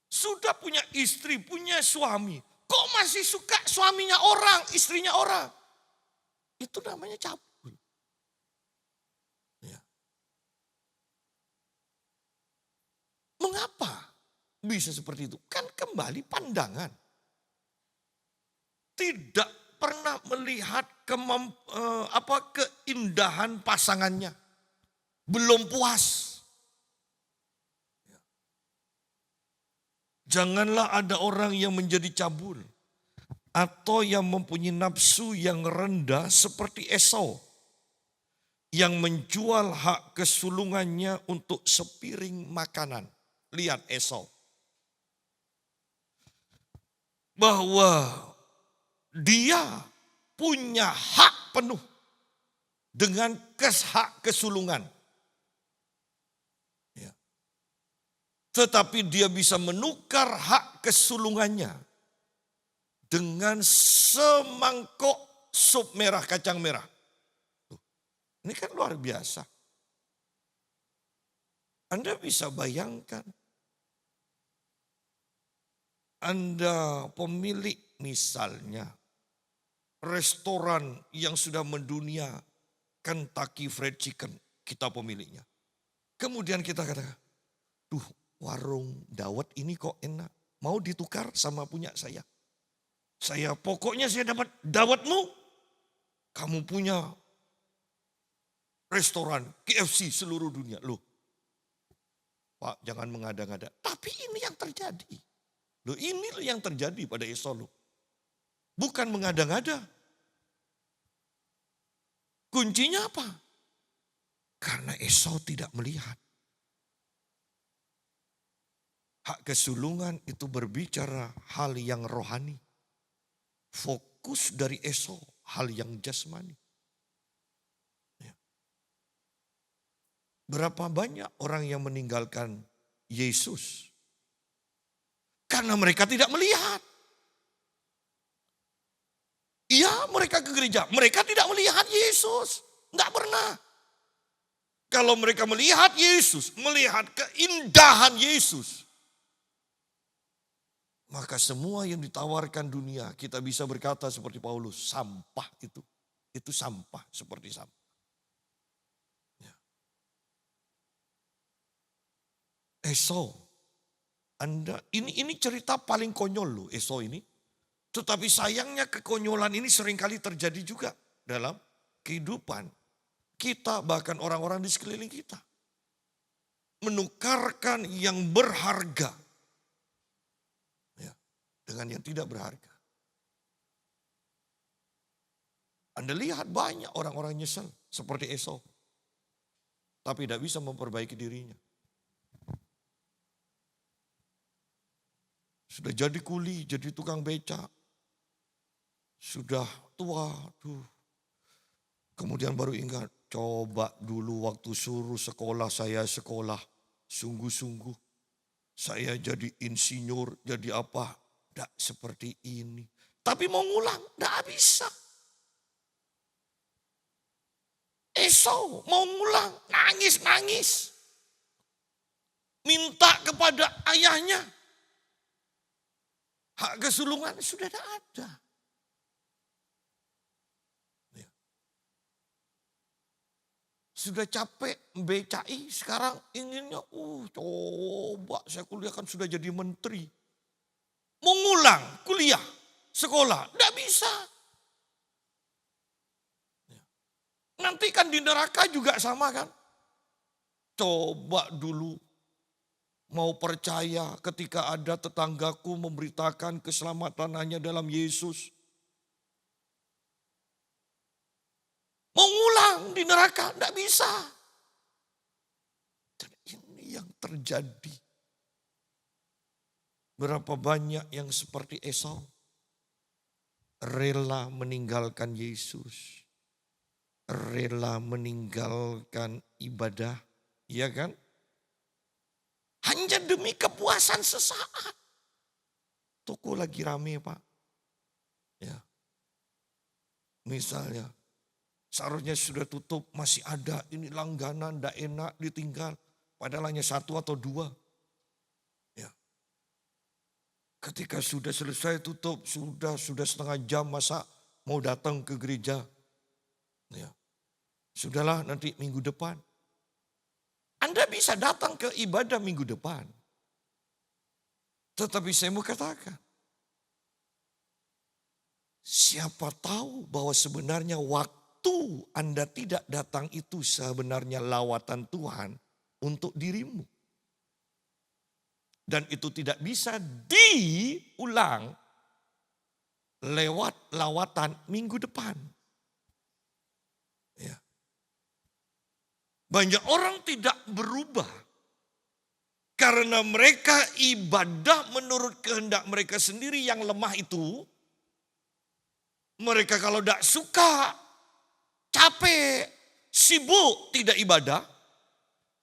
[SPEAKER 1] Sudah punya istri, punya suami. Kok masih suka suaminya orang, istrinya orang? Itu namanya cabul. Ya. Mengapa bisa seperti itu? Kan kembali pandangan. Tidak pernah melihat keindahan pasangannya. Belum puas. Janganlah ada orang yang menjadi cabul atau yang mempunyai nafsu yang rendah seperti Esau yang menjual hak kesulungannya untuk sepiring makanan. Lihat Esau. Bahwa dia punya hak penuh dengan hak kesulungan. Tetapi dia bisa menukar hak kesulungannya dengan semangkok sup merah kacang merah. Ini kan luar biasa. Anda bisa bayangkan. Anda pemilik misalnya restoran yang sudah mendunia Kentucky Fried Chicken, kita pemiliknya. Kemudian kita katakan, warung dawet ini kok enak. Mau ditukar sama punya saya. Pokoknya saya dapat dawetmu. Kamu punya restoran KFC seluruh dunia. Loh, Pak jangan mengada-ngada. Tapi ini yang terjadi. Loh ini yang terjadi pada Esau. Bukan mengada-ngada. Kuncinya apa? Karena Esau tidak melihat. Hak kesulungan itu berbicara hal yang rohani. Fokus dari Esau hal yang jasmani. Ya. Berapa banyak orang yang meninggalkan Yesus? Karena mereka tidak melihat. Iya, mereka ke gereja. Mereka tidak melihat Yesus. Tidak pernah. Kalau mereka melihat Yesus, melihat keindahan Yesus, maka semua yang ditawarkan dunia, kita bisa berkata seperti Paulus, sampah itu. Itu sampah, seperti sampah. Ya. Esau, ini cerita paling konyol loh, Esau ini. Tetapi sayangnya kekonyolan ini seringkali terjadi juga dalam kehidupan kita, bahkan orang-orang di sekeliling kita. Menukarkan yang berharga ya, dengan yang tidak berharga. Anda lihat banyak orang-orang nyesel seperti Esau. Tapi tidak bisa memperbaiki dirinya. Sudah jadi kuli, jadi tukang becak. Sudah tua, kemudian baru ingat, coba dulu waktu suruh sekolah, saya sekolah sungguh-sungguh. Saya jadi insinyur, jadi apa? Tidak seperti ini. Tapi mau ngulang, tidak bisa. Esau mau ngulang, nangis-nangis. Minta kepada ayahnya. Hak kesulungan sudah tidak ada. Sudah capek becai, sekarang inginnya, coba saya kuliah kan sudah jadi menteri. Mau ngulang kuliah, sekolah, tidak bisa. Nanti kan di neraka juga sama kan. Coba dulu mau percaya ketika ada tetanggaku memberitakan keselamatan hanya dalam Yesus. Mau ngulang di neraka, tidak bisa. Dan ini yang terjadi. Berapa banyak yang seperti Esau. Rela meninggalkan Yesus. Rela meninggalkan ibadah. Iya kan? Hanya demi kepuasan sesaat. Toko lagi rame Pak. Ya. Misalnya. Seharusnya sudah tutup, masih ada, ini langganan, tidak enak, ditinggal. Padahal hanya 1 atau 2. Ya. Ketika sudah selesai tutup, sudah setengah jam masa mau datang ke gereja. Ya. Sudahlah nanti minggu depan. Anda bisa datang ke ibadah minggu depan. Tetapi saya mau katakan, siapa tahu bahwa sebenarnya waktu Anda tidak datang itu sebenarnya lawatan Tuhan untuk dirimu. Dan itu tidak bisa diulang lewat lawatan minggu depan. Ya. Banyak orang tidak berubah karena mereka ibadah menurut kehendak mereka sendiri yang lemah itu. Mereka kalau tidak suka, capek, sibuk, tidak ibadah.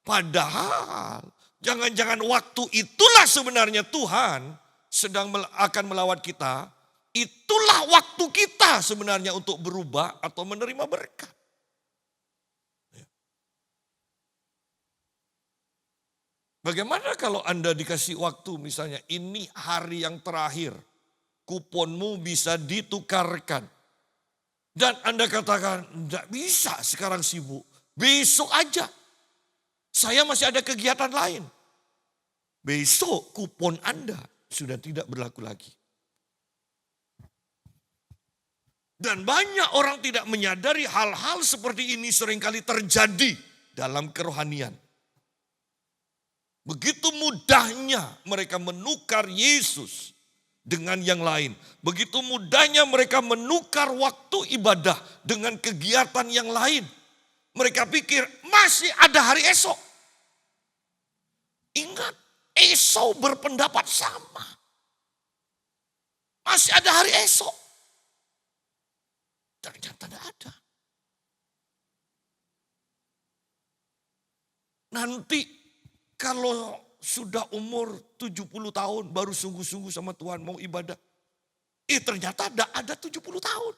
[SPEAKER 1] Padahal jangan-jangan waktu itulah sebenarnya Tuhan sedang akan melawat kita. Itulah waktu kita sebenarnya untuk berubah atau menerima berkat. Bagaimana kalau Anda dikasih waktu misalnya ini hari yang terakhir. Kuponmu bisa ditukarkan. Dan Anda katakan, tidak bisa sekarang sibuk. Besok aja. Saya masih ada kegiatan lain. Besok kupon Anda sudah tidak berlaku lagi. Dan banyak orang tidak menyadari hal-hal seperti ini seringkali terjadi dalam kerohanian. Begitu mudahnya mereka menukar Yesus dengan yang lain. Begitu mudahnya mereka menukar waktu ibadah dengan kegiatan yang lain. Mereka pikir masih ada hari esok. Ingat, Esau berpendapat sama. Masih ada hari esok. Ternyata tidak ada. Nanti kalau sudah umur 70 tahun baru sungguh-sungguh sama Tuhan mau ibadah. Ternyata tidak ada 70 tahun.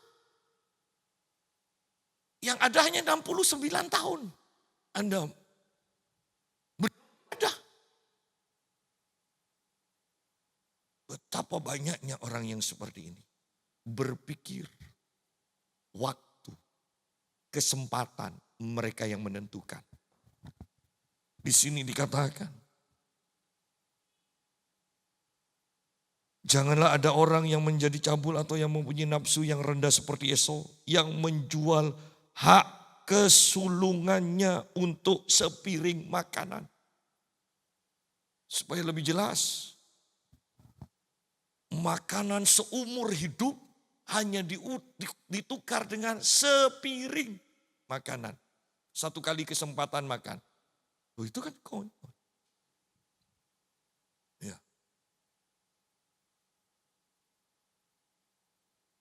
[SPEAKER 1] Yang ada hanya 69 tahun. Anda beribadah. Betapa banyaknya orang yang seperti ini. Berpikir waktu, kesempatan mereka yang menentukan. Di sini dikatakan, janganlah ada orang yang menjadi cabul atau yang mempunyai nafsu yang rendah seperti Esau, yang menjual hak kesulungannya untuk sepiring makanan. Supaya lebih jelas, makanan seumur hidup hanya ditukar dengan sepiring makanan. Satu kali kesempatan makan. Itu kan konyol. Ya.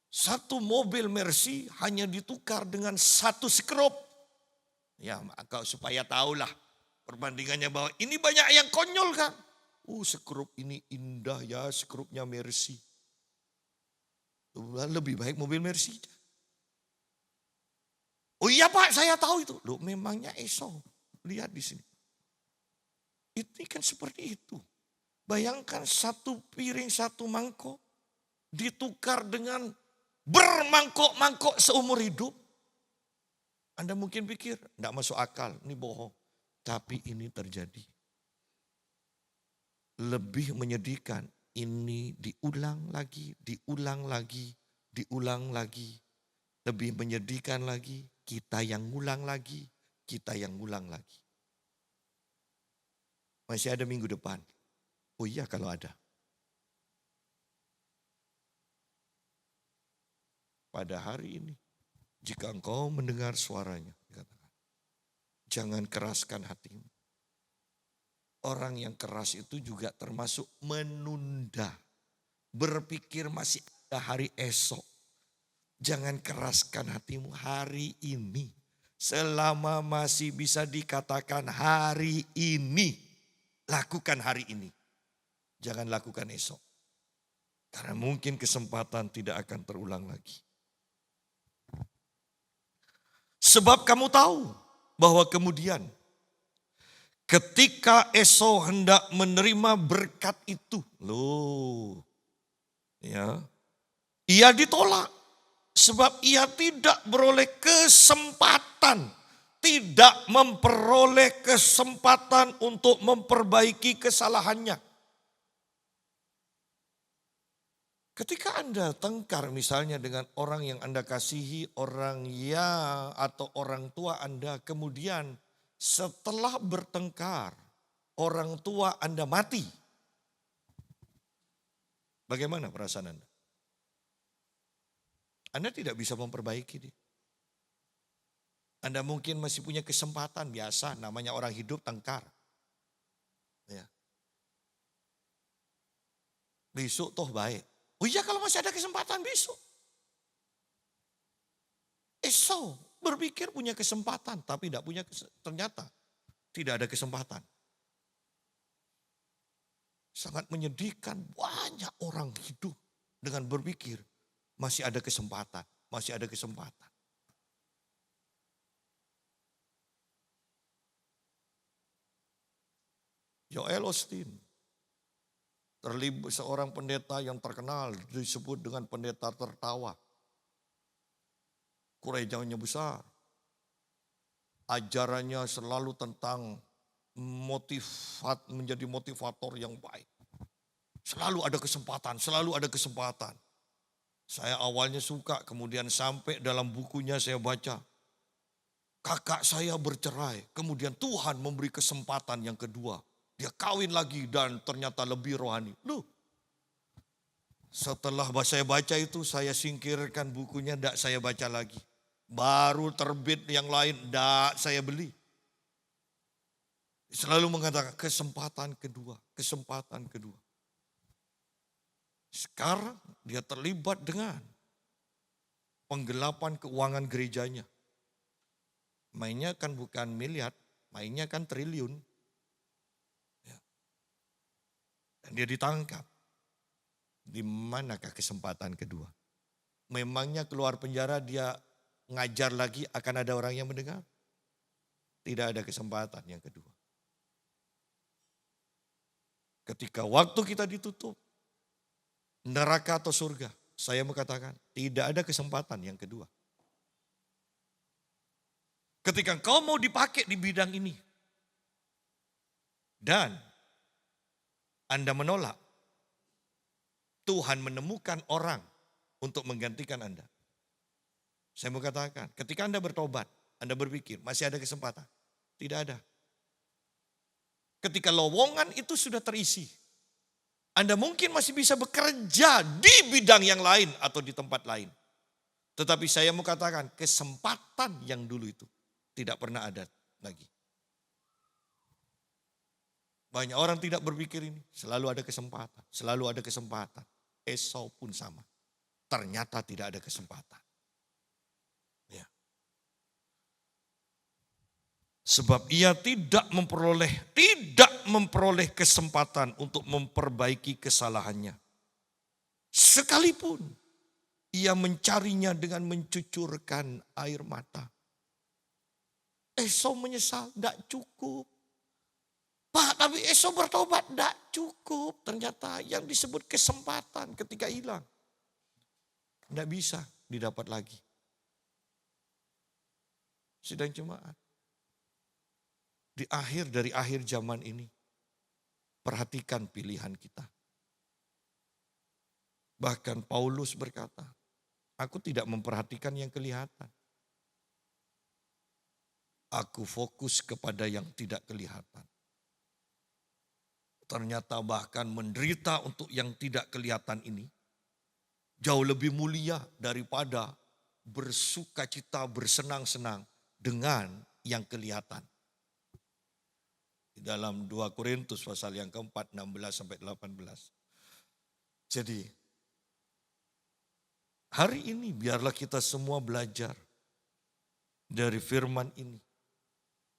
[SPEAKER 1] Satu mobil Mercy hanya ditukar dengan satu sekrup. Ya, maka supaya tahulah perbandingannya bahwa ini banyak yang konyol kan. Sekrup ini indah ya, sekrupnya Mercy. Lebih baik mobil Mercy. Oh iya Pak, saya tahu itu. Loh, memangnya Esau. Lihat di sini. Ini kan seperti itu. Bayangkan satu piring, satu mangkok ditukar dengan bermangkok-mangkok seumur hidup. Anda mungkin pikir, tidak masuk akal, ini bohong. Tapi ini terjadi. Lebih menyedihkan, ini diulang lagi, diulang lagi, diulang lagi. Lebih menyedihkan lagi, kita yang ngulang lagi, kita yang ngulang lagi. Masih ada minggu depan. Oh iya kalau ada. Pada hari ini, jika engkau mendengar suaranya, jangan keraskan hatimu. Orang yang keras itu juga termasuk menunda. Berpikir masih ada hari esok. Jangan keraskan hatimu hari ini. Selama masih bisa dikatakan hari ini. Lakukan hari ini. Jangan lakukan esok. Karena mungkin kesempatan tidak akan terulang lagi. Sebab kamu tahu bahwa kemudian ketika Esau hendak menerima berkat itu, ia ditolak sebab ia tidak beroleh kesempatan, tidak memperoleh kesempatan untuk memperbaiki kesalahannya. Ketika Anda tengkar misalnya dengan orang yang Anda kasihi, atau orang tua Anda, kemudian setelah bertengkar, orang tua Anda mati. Bagaimana perasaan Anda? Anda tidak bisa memperbaiki dia. Anda mungkin masih punya kesempatan biasa, namanya orang hidup tengkar. Ya. Besok toh baik. Oh iya kalau masih ada kesempatan besok. Esau berpikir punya kesempatan tapi ternyata tidak ada kesempatan. Sangat menyedihkan, banyak orang hidup dengan berpikir masih ada kesempatan, masih ada kesempatan. Joel Osteen, terlibat seorang pendeta yang terkenal disebut dengan pendeta tertawa. Gerejanya besar. Ajarannya selalu tentang menjadi motivator yang baik. Selalu ada kesempatan, selalu ada kesempatan. Saya awalnya suka, kemudian sampai dalam bukunya saya baca. Kakak saya bercerai, kemudian Tuhan memberi kesempatan yang kedua. Dia kawin lagi dan ternyata lebih rohani. Setelah saya baca itu, saya singkirkan bukunya, tidak saya baca lagi. Baru terbit yang lain, enggak saya beli. Selalu mengatakan kesempatan kedua, kesempatan kedua. Sekarang dia terlibat dengan penggelapan keuangan gerejanya. Mainnya kan bukan miliar, mainnya kan triliun. Ya. Dan dia ditangkap. Di manakah kesempatan kedua? Memangnya keluar penjara dia ngajar lagi akan ada orang yang mendengar? Tidak ada kesempatan yang kedua. Ketika waktu kita ditutup, neraka atau surga, saya mau katakan tidak ada kesempatan yang kedua. Ketika kau mau dipakai di bidang ini, dan Anda menolak, Tuhan menemukan orang untuk menggantikan Anda. Saya mau katakan, ketika Anda bertobat, Anda berpikir masih ada kesempatan. Tidak ada. Ketika lowongan itu sudah terisi, Anda mungkin masih bisa bekerja di bidang yang lain atau di tempat lain. Tetapi saya mau katakan, kesempatan yang dulu itu tidak pernah ada lagi. Banyak orang tidak berpikir ini, selalu ada kesempatan, selalu ada kesempatan. Esau pun sama, ternyata tidak ada kesempatan. Ya. Sebab ia tidak memperoleh kesempatan untuk memperbaiki kesalahannya. Sekalipun ia mencarinya dengan mencucurkan air mata. Esau menyesal, tidak cukup. Pak, tapi Esau bertobat, tidak cukup. Ternyata yang disebut kesempatan ketika hilang, tidak bisa didapat lagi. Sidang jemaat. Di akhir zaman ini, perhatikan pilihan kita. Bahkan Paulus berkata, aku tidak memperhatikan yang kelihatan. Aku fokus kepada yang tidak kelihatan. Ternyata bahkan menderita untuk yang tidak kelihatan ini jauh lebih mulia daripada bersukacita, bersenang-senang dengan yang kelihatan. Di dalam 2 Korintus pasal yang keempat 16 sampai 18. Jadi hari ini biarlah kita semua belajar dari firman ini.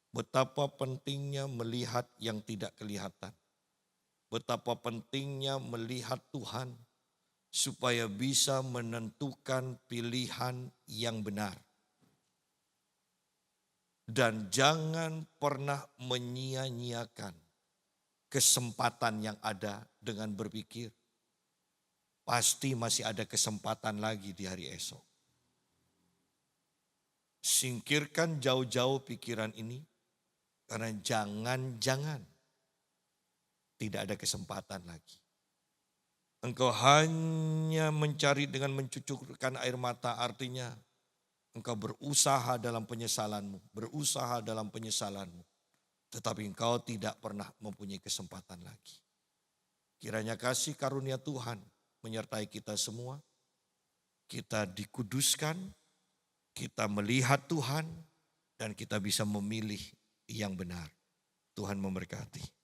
[SPEAKER 1] Betapa pentingnya melihat yang tidak kelihatan. Betapa pentingnya melihat Tuhan supaya bisa menentukan pilihan yang benar. Dan jangan pernah menyia-nyiakan kesempatan yang ada dengan berpikir, pasti masih ada kesempatan lagi di hari esok. Singkirkan jauh-jauh pikiran ini, karena jangan-jangan tidak ada kesempatan lagi. Engkau hanya mencari dengan mencucurkan air mata, artinya engkau berusaha dalam penyesalanmu, tetapi engkau tidak pernah mempunyai kesempatan lagi. Kiranya kasih karunia Tuhan menyertai kita semua. Kita dikuduskan, kita melihat Tuhan, dan kita bisa memilih yang benar. Tuhan memberkati.